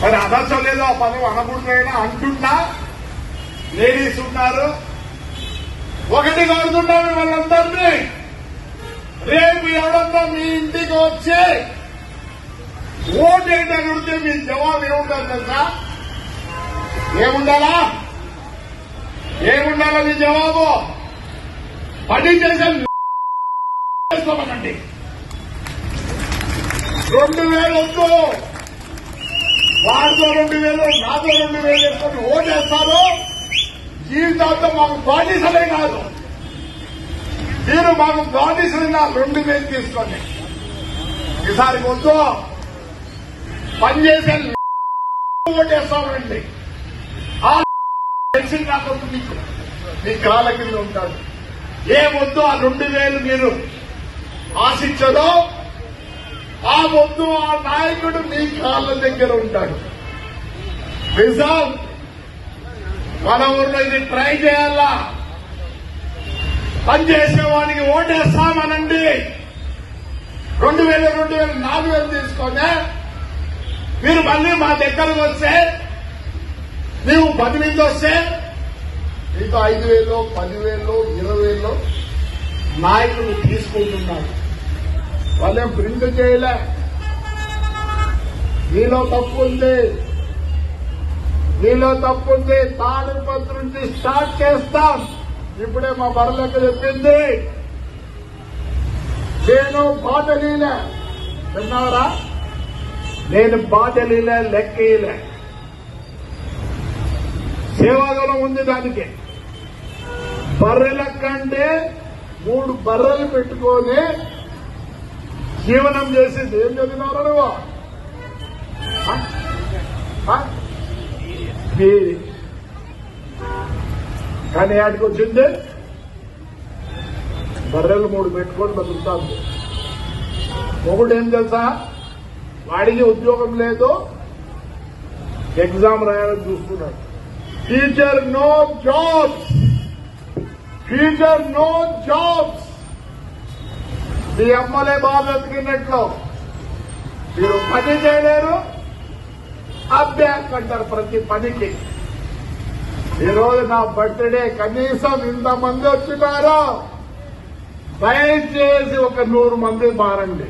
మరి అనవసరం లేదు ఆ పదం అనకూడదైనా అంటున్నా. లేడీస్ ఉన్నారు. ఒకటి కోరుతున్నాను వాళ్ళందరినీ, రేపు ఎవడన్నా మీ ఇంటికి వచ్చి ఓటేంటి అని ఉంటే మీ జవాబు ఏముంటుంది తెలుసా? ఏముండాలా మీ జవాబు? పని చేసే చేసుకోమనండి. 2000 వద్దు, వాడితో 2000 నాతో 2000 వేసుకొని ఓటేస్తారు. జీవితాంతం మాకు బానిసలే కాదు, మీరు మాకు బానిసలైనా 2000 తీసుకోండి. ఈసారి వద్దు, పనిచేసే ఓటేస్తామండి. తెలిసి కాకుండా మీకు మీ కాళ్ళ కింద ఉంటాడు. ఏమొద్దు ఆ 2000 మీరు ఆశించదో ఆ వద్దు, ఆ నాయకుడు మీ కాళ్ళ దగ్గర ఉంటాడు. నిజం, మన ఊర్లో ఇది ట్రై చేయాలా. పనిచేసేవాడికి ఓటేస్తామనండి. 2000 4000 తీసుకొని మీరు మళ్ళీ మా దగ్గరకు వస్తే, నీవు 10 మంది వస్తే మీతో 5000 10,000 20,000 నాయకులు తీసుకుంటున్నారు. వాళ్ళేం ప్రింట్ చేయలే. మీలో తప్పు ఉంది. తాడిపత్రి నుంచి స్టార్ట్ చేస్తాం. ఇప్పుడే మా బర్రెలెక్క చెప్పింది. నేను బాటలీలే, విన్నారా? నేను బాటలీలే, లెక్కలే. సేవాదళం ఉంది దానికి. బర్రెల కంటే 3 బర్రెలు పెట్టుకొని జీవనం చేసింది. ఏం చదివినారా నువ్వు? కానీ ఆడికి వచ్చింది బర్రెలు 3 పెట్టుకొని బతుకుతాను. ఒకటేం తెలుసా? వాడికి ఉద్యోగం లేదు, ఎగ్జామ్ రాయాలని చూస్తున్నాడు. Future no jobs. మీ అమ్మలే బాగా బతికినట్లు మీరు పని చేయలేరు, అభ్యాస్ అంటారు ప్రతి పనికి. ఈరోజు నా బర్త్డే, కనీసం ఇంతమంది వచ్చినారో దయచేసి ఒక 100 మంది మారండి.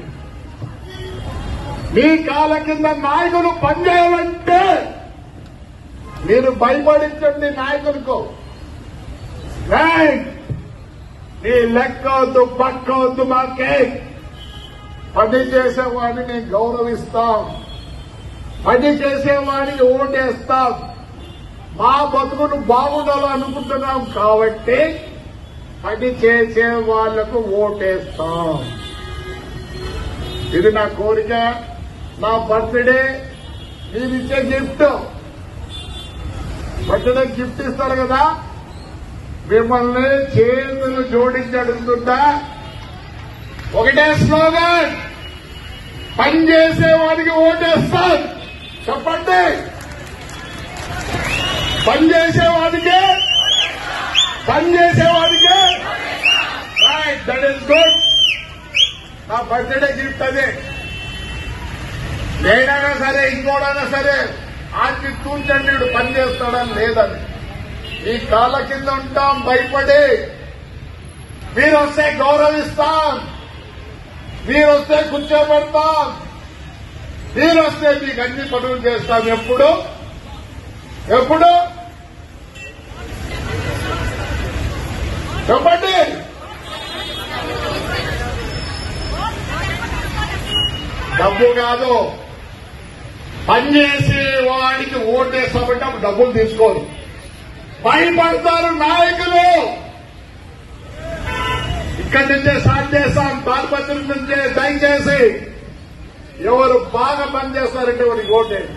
మీ కాళ్ళ కింద నాయకులు పనిచేయాలంటే మీరు భయపడించండి నాయకులకు. నీ లెక్క వద్దు, పక్క వద్దు, మాకే పని చేసేవాడిని గౌరవిస్తాం, పని చేసేవాడిని ఓటేస్తాం. మా బతుకును బాగుండాలనుకుంటున్నాం కాబట్టి పని చేసే వాళ్లకు ఓటేస్తాం. ఇది నా కోరిక. నా బర్త్డే మీరిచ్చే గిఫ్ట్. బర్త్డే గిఫ్ట్ ఇస్తారు కదా, మిమ్మల్ని చేతులు జోడించి అడుగుతుందా? ఒకటే స్లోగన్, పనిచేసేవాడికి ఓటేస్తాం. చెప్పండి, పనిచేసేవాడికే. Right, that is good. నా బర్త్డే గిఫ్ట్ అదే. నేనైనా సరే, ఇంకోడైనా సరే ఆకి కూర్చండి, పని చేస్తాడని లేదని. ఈ కాళ్ళ కింద ఉంటాం భయపడి. మీరొస్తే గౌరవిస్తాం, మీరొస్తే కూర్చోబెడతాం, మీరొస్తే మీకు అన్ని పనులు చేస్తాం. ఎప్పుడు చెప్పండి. డబ్బు కాదు, పనిచేసే వాడికి ఓటేస్తామంటే అప్పుడు డబ్బులు తీసుకోరు. భయపడతారు నాయకులు. ఇక్కడి నుంచే స్టార్ట్ చేస్తాం, తాడిపత్రి నుంచే. దయచేసి ఎవరు బాగా పనిచేస్తారంటే వారికి ఓటేయండి.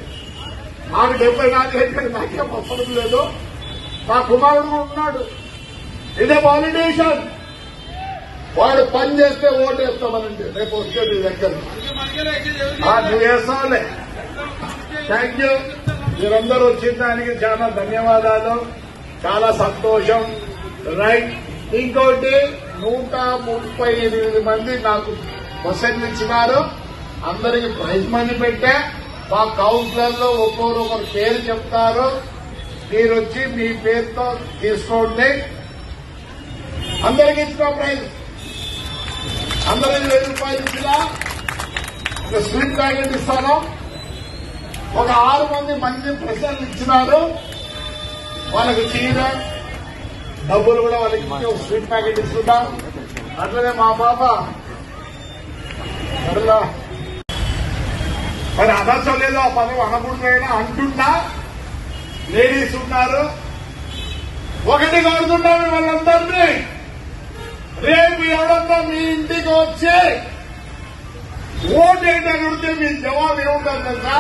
నాకు 74 నాకేం అవసరం లేదు. మా కుమారుడు ఉన్నాడు, ఇదే పాలిటీషియన్. వాడు పని చేస్తే ఓటేస్తామనండి. రేపు వస్తే మీ దగ్గర నువ్వు వేస్తావులే. Thank you. మీరందరూ వచ్చిన దానికి చాలా ధన్యవాదాలు. చాలా సంతోషం. రైట్. ఇంకోటి 138 మంది నాకు క్వశ్చన్లు ఇచ్చినారు. అందరికి ప్రైజ్ మనీ పెట్టా. మా కౌన్సిలర్లు ఒక్కొక్కరు పేరు చెప్తారు. మీరు వచ్చి మీ పేరుతో తీసుకోండి. అందరికి ఇచ్చిన ప్రైజ్, అందరికి 1000 రూపాయలు ఇచ్చినా ఒక స్వీట్ ప్యాకెట్ ఇస్తాను. ఒక 6 మంది మంచి ప్రశ్నలు ఇచ్చినారు. వాళ్ళకి చీర డబ్బులు కూడా వాళ్ళకి ఇచ్చి ఒక స్వీట్ ప్యాకెట్ ఇస్తున్నాం. అట్లనే మా పాప మరి అనర్చం లేదు, ఆ పదం అనకూడదైనా అంటున్నా. లేడీస్ ఉన్నారు. ఒకటి కోరుతున్నాను వాళ్ళందరినీ, రేపు ఎవరన్నా మీ ఇంటికి వచ్చి ఓటు ఏంటని ఉంటే మీ జవాబు ఏముంటుంది తెలుసా?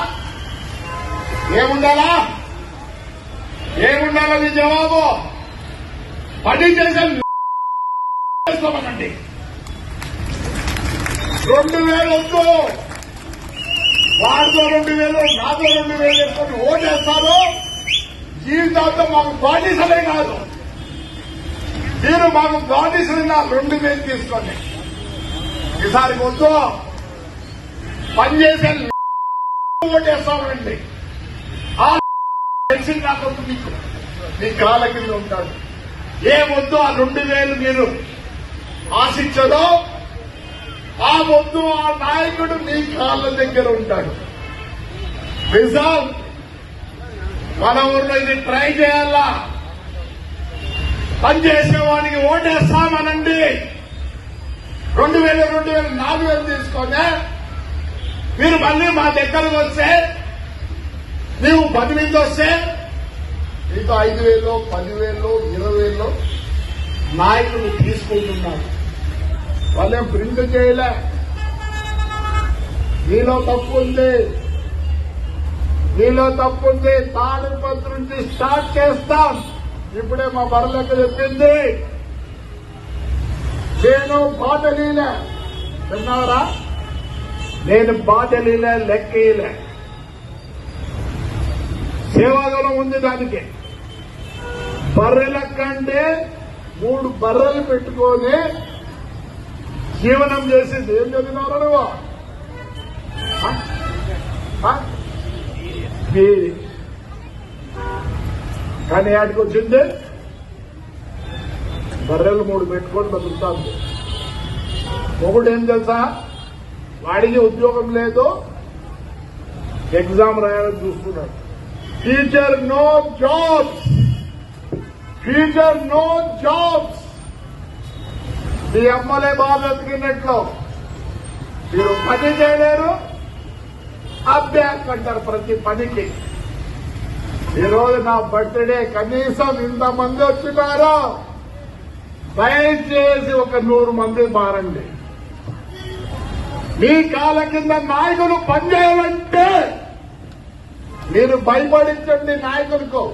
ఏముండాలా మీ జవాబు? పని చేసామండి. 2000 వద్దు, వాడితో 2000, నాతో 2000 వేసుకొని ఓటేస్తారు. జీవితాంతం మాకు బానిసలే కాదు, మీరు మాకు బానిసలు 2000 తీసుకోండి. ఈసారి వద్దు, పనిచేసే ఓటేస్తామండి. ఆ తెలిసింది నాకు మీకు మీ కాళ్ళ కింద ఉంటాడు. ఏమొద్దు ఆ 2000 మీరు ఆశించదో ఆ వద్దు, ఆ నాయకుడు మీ కాళ్ళ దగ్గర ఉంటాడు. నిజం, మన ఊర్లో ఇది ట్రై చేయాలా. పనిచేసేవాడికి ఓటేస్తామనండి. 2000, 4000 తీసుకొని మీరు మళ్ళీ మా దగ్గరకు వస్తే, నీవు 10 మంది వస్తే మీకు 5000, 10,000, 20,000 నాయకులు తీసుకుంటున్నారు. వాళ్ళేం ప్రింట్ చేయలే. మీలో తప్పు ఉంది. తాడిపత్రి నుంచి స్టార్ట్ చేస్తాం. ఇప్పుడే మా బరలెక్క చెప్పింది. నేను బాటలీలే, విన్నారా? నేను బాటలీలే, లెక్కలే. సేవాదళం ఉంది దానికి. బర్రెల కంటే 3 బర్రెలు పెట్టుకొని జీవనం చేసింది. ఏం చదివినారా నువ్వు? కానీ ఆడికి వచ్చింది బర్రెలు 3 పెట్టుకొని బతుకుతాను. ఒకటి ఏం తెలుసా? వాడికి ఉద్యోగం లేదు, ఎగ్జామ్ రాయాలని చూస్తున్నాడు. Future no jobs. మీ అమ్మలే బాగా బతికినట్లు మీరు పని చేయలేరు, అభ్యాస్ అంటారు ప్రతి పనికి. ఈరోజు నా బర్త్డే, కనీసం ఇంతమంది వచ్చినారో దయచేసి ఒక 100 మంది మారండి. మీ కాళ్ళ కింద నాయకులు పనిచేయాలంటే మీరు భయపడించండి నాయకులకు.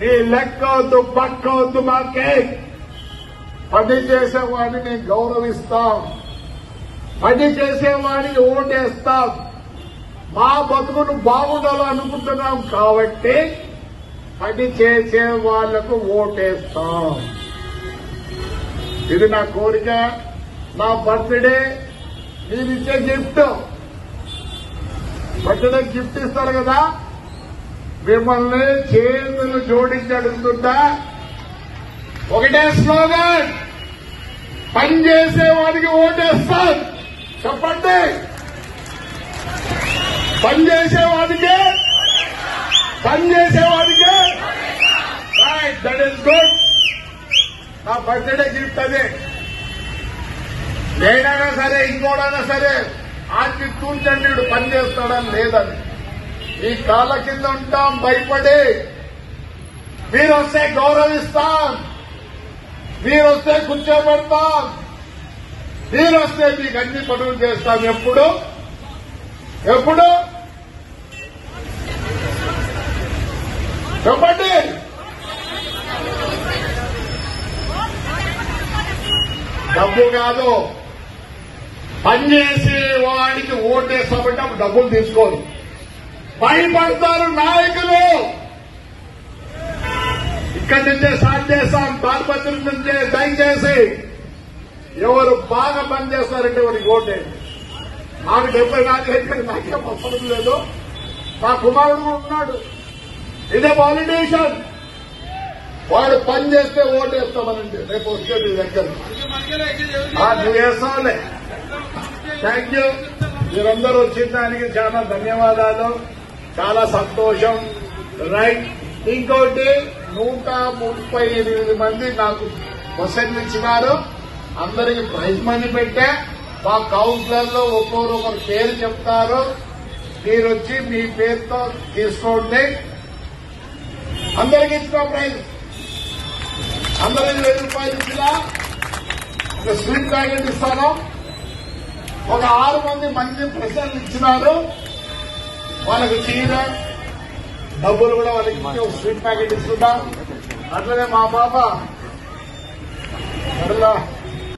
నీ లెక్కవద్దు, పక్కవద్దు. మాకే పని చేసేవాడిని గౌరవిస్తాం, పని చేసేవాడిని ఓటేస్తాం. మా బతుకును బాగుండాలనుకుంటున్నాం కాబట్టి పని చేసే వాళ్లకు ఓటేస్తాం. ఇది నా కోరిక. నా బర్త్డే మీరిచ్చే గిఫ్ట్. బర్త్డే గిఫ్ట్ ఇస్తారు కదా, మిమ్మల్ని చేతులు జోడించి అడుగుతుంటా. ఒకటే స్లోగన్, పనిచేసేవాడికి ఓటేస్తాం. చెప్పండి, పనిచేసేవాడికి. Right, that is good. నా బర్త్డే గిఫ్ట్ అదే. నేనైనా సరే, ఇంకోడైనా సరే, ఆకి కూర్చండి వీడు పని చేస్తాడని లేదని. ఈ కాళ్ళ కింద ఉంటాం భయపడి. మీరొస్తే గౌరవిస్తాం, మీరొస్తే కూర్చోబెడతాం, మీరొస్తే మీకు అన్ని పనులు చేస్తాం. ఎప్పుడు చెప్పండి. డబ్బు కాదు, పనిచేసే వాడికి ఓటేస్తామంటే అప్పుడు డబ్బులు తీసుకోరు. భయపడతారు నాయకులు. ఇక్కడి నుంచే స్టార్ట్ చేస్తాం, తాడిపత్రి నుంచే. దయచేసి ఎవరు బాగా పనిచేస్తారంటే వారికి ఓటేయండి. నాకు 74 ఏళ్ళు, నాకేం అవసరం లేదు. నా కుమారుడు ఉన్నాడు. ఇదే పాలిటీషియన్. వాడు పని చేస్తే ఓటేస్తామనండి. రేపు వచ్చే మీ దగ్గర నువ్వు వేస్తావులే. Thank you. మీరందరూ వచ్చిన దానికి చాలా ధన్యవాదాలు. చాలా సంతోషం. రైట్. ఇంకోటి 138 మంది నాకు క్వశ్చన్లు ఇచ్చినారు. అందరికి ప్రైజ్ మనీ పెట్టా. మా కౌన్సిలర్లో ఒకరు పేరు చెప్తారు. మీరు వచ్చి మీ పేరుతో తీసుకోండి. అందరికి ఇచ్చిన ప్రైజ్, అందరికి 1000 రూపాయలు ఇచ్చినా ఒక స్వీట్ ప్యాకెట్ ఇస్తాను. ఒక 6 మంది మంచి ప్రశ్నలు ఇచ్చినారు. వాళ్ళకి చీర, డబ్బులు కూడా వాళ్ళకి ఇచ్చి ఒక స్వీట్ ప్యాకెట్ ఇస్తున్నాం. అట్లనే మా పాప